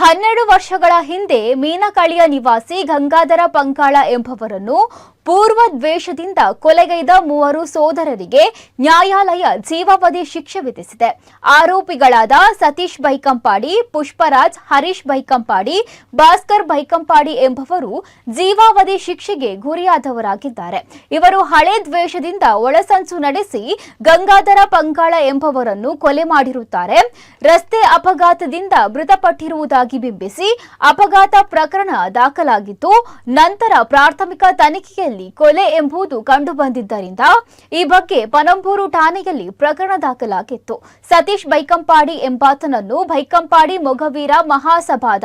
12 ವರ್ಷಗಳ ಹಿಂದೆ ಮೀನಕಳಿಯ ನಿವಾಸಿ ಗಂಗಾಧರ ಪಂಕಾಳ ಎಂಬವರನ್ನು ಪೂರ್ವ ದ್ವೇಷದಿಂದ ಕೊಲೆಗೈದ 3 ಸೋದರರಿಗೆ ನ್ಯಾಯಾಲಯ ಜೀವಾವಧಿ ಶಿಕ್ಷೆ ವಿಧಿಸಿದೆ. ಆರೋಪಿಗಳಾದ ಸತೀಶ್ ಬೈಕಂಪಾಡಿ, ಪುಷ್ಪರಾಜ್, ಹರೀಶ್ ಬೈಕಂಪಾಡಿ, ಭಾಸ್ಕರ್ ಬೈಕಂಪಾಡಿ ಎಂಬವರು ಜೀವಾವಧಿ ಶಿಕ್ಷೆಗೆ ಗುರಿಯಾದವರಾಗಿದ್ದಾರೆ. ಇವರು ಹಳೆ ದ್ವೇಷದಿಂದ ಒಳಸಂಚು ನಡೆಸಿ ಗಂಗಾಧರ ಪಂಕಾಳ ಎಂಬವರನ್ನು ಕೊಲೆ ಮಾಡಿರುತ್ತಾರೆ. ರಸ್ತೆ ಅಪಘಾತದಿಂದ ಮೃತಪಟ್ಟಿರುವುದಾಗಿ ಬಿಂಬಿಸಿ ಅಪಘಾತ ಪ್ರಕರಣ ದಾಖಲಾಗಿತ್ತು. ನಂತರ ಪ್ರಾಥಮಿಕ ತನಿಖೆಯಲ್ಲಿ ಕೊಲೆ ಎಂಬುದು ಕಂಡುಬಂದಿದ್ದರಿಂದ ಈ ಬಗ್ಗೆ ಪಣಂಬೂರು ಠಾಣೆಯಲ್ಲಿ ಪ್ರಕರಣ ದಾಖಲಾಗಿತ್ತು. ಸತೀಶ್ ಬೈಕಂಪಾಡಿ ಎಂಬಾತನನ್ನು ಬೈಕಂಪಾಡಿ ಮೊಗವೀರ ಮಹಾಸಭಾದ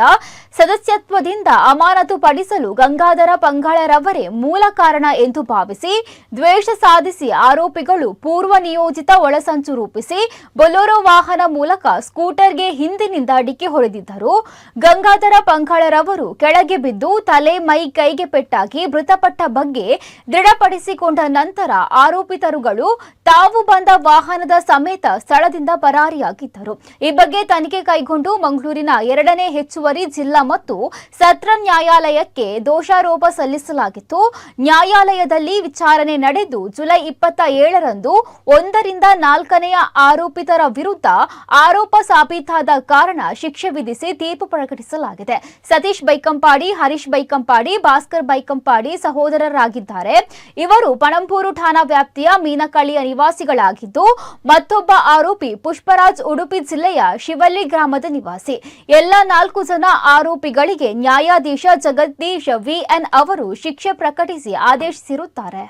ಸದಸ್ಯತ್ವದಿಂದ ಅಮಾನತುಪಡಿಸಲು ಗಂಗಾಧರ ಪಂಗಾಳರವರೇ ಮೂಲ ಕಾರಣ ಎಂದು ಭಾವಿಸಿ ದ್ವೇಷ ಸಾಧಿಸಿ ಆರೋಪಿಗಳು ಪೂರ್ವ ನಿಯೋಜಿತ ಒಳಸಂಚು ರೂಪಿಸಿ ಬೊಲೊರೋ ವಾಹನ ಮೂಲಕ ಸ್ಕೂಟರ್ಗೆ ಹಿಂದಿನಿಂದ ಡಿಕ್ಕಿ ಹೊಡೆದಿದ್ದರು. ಗಂಗಾಧರ ಪಂಗಾಳರವರು ಕೆಳಗೆ ಬಿದ್ದು ತಲೆ, ಮೈ, ಕೈಗೆ ಪೆಟ್ಟಾಗಿ ಮೃತಪಟ್ಟ ಬಗ್ಗೆ ದೃಢಪಡಿಸಿಕೊಂಡ ನಂತರ ಆರೋಪಿತರುಗಳು ತಾವು ಬಂದ ವಾಹನದ ಸಮೇತ ಸ್ಥಳದಿಂದ ಪರಾರಿಯಾಗಿದ್ದರು. ಈ ಬಗ್ಗೆ ತನಿಖೆ ಕೈಗೊಂಡು ಮಂಗಳೂರಿನ 2ನೇ ಹೆಚ್ಚುವರಿ ಜಿಲ್ಲಾ ಮತ್ತು ಸತ್ರ ನ್ಯಾಯಾಲಯಕ್ಕೆ ದೋಷಾರೋಪ ಸಲ್ಲಿಸಲಾಗಿತ್ತು. ನ್ಯಾಯಾಲಯದಲ್ಲಿ ವಿಚಾರಣೆ ನಡೆದು ಜುಲೈ 27ರಂದು 1 ರಿಂದ 4ನೇ ಆರೋಪಿತರ ವಿರುದ್ಧ ಆರೋಪ ಸಾಬೀತಾದ ಕಾರಣ ಶಿಕ್ಷೆ ವಿಧಿಸಿ ತೀರ್ಪು ಪ್ರಕಟಿಸಲಾಗಿದೆ. ಸತೀಶ್ ಬೈಕಂಪಾಡಿ, ಹರೀಶ್ ಬೈಕಂಪಾಡಿ, ಭಾಸ್ಕರ್ ಬೈಕಂಪಾಡಿ ಸಹೋದರರಾಗಿದ್ದಾರೆ. ಇವರು ಪಣಂಬೂರು ಠಾಣಾ ವ್ಯಾಪ್ತಿಯ ಮೀನಕಳಿಯ ನಿವಾಸಿಗಳಾಗಿದ್ದು, ಮತ್ತೊಬ್ಬ ಆರೋಪಿ ಪುಷ್ಪರಾಜ್ ಉಡುಪಿ ಜಿಲ್ಲೆಯ ಶಿವಳ್ಳಿ ಗ್ರಾಮದ ನಿವಾಸಿ. ಎಲ್ಲ 4 ಜನ ಆರೋಪಿಗಳಿಗೆ ನ್ಯಾಯಾಧೀಶ ಜಗದೀಶ್ ವಿಎನ್ ಅವರು ಶಿಕ್ಷೆ ಪ್ರಕಟಿಸಿ ಆದೇಶಿಸಿರುತ್ತಾರೆ.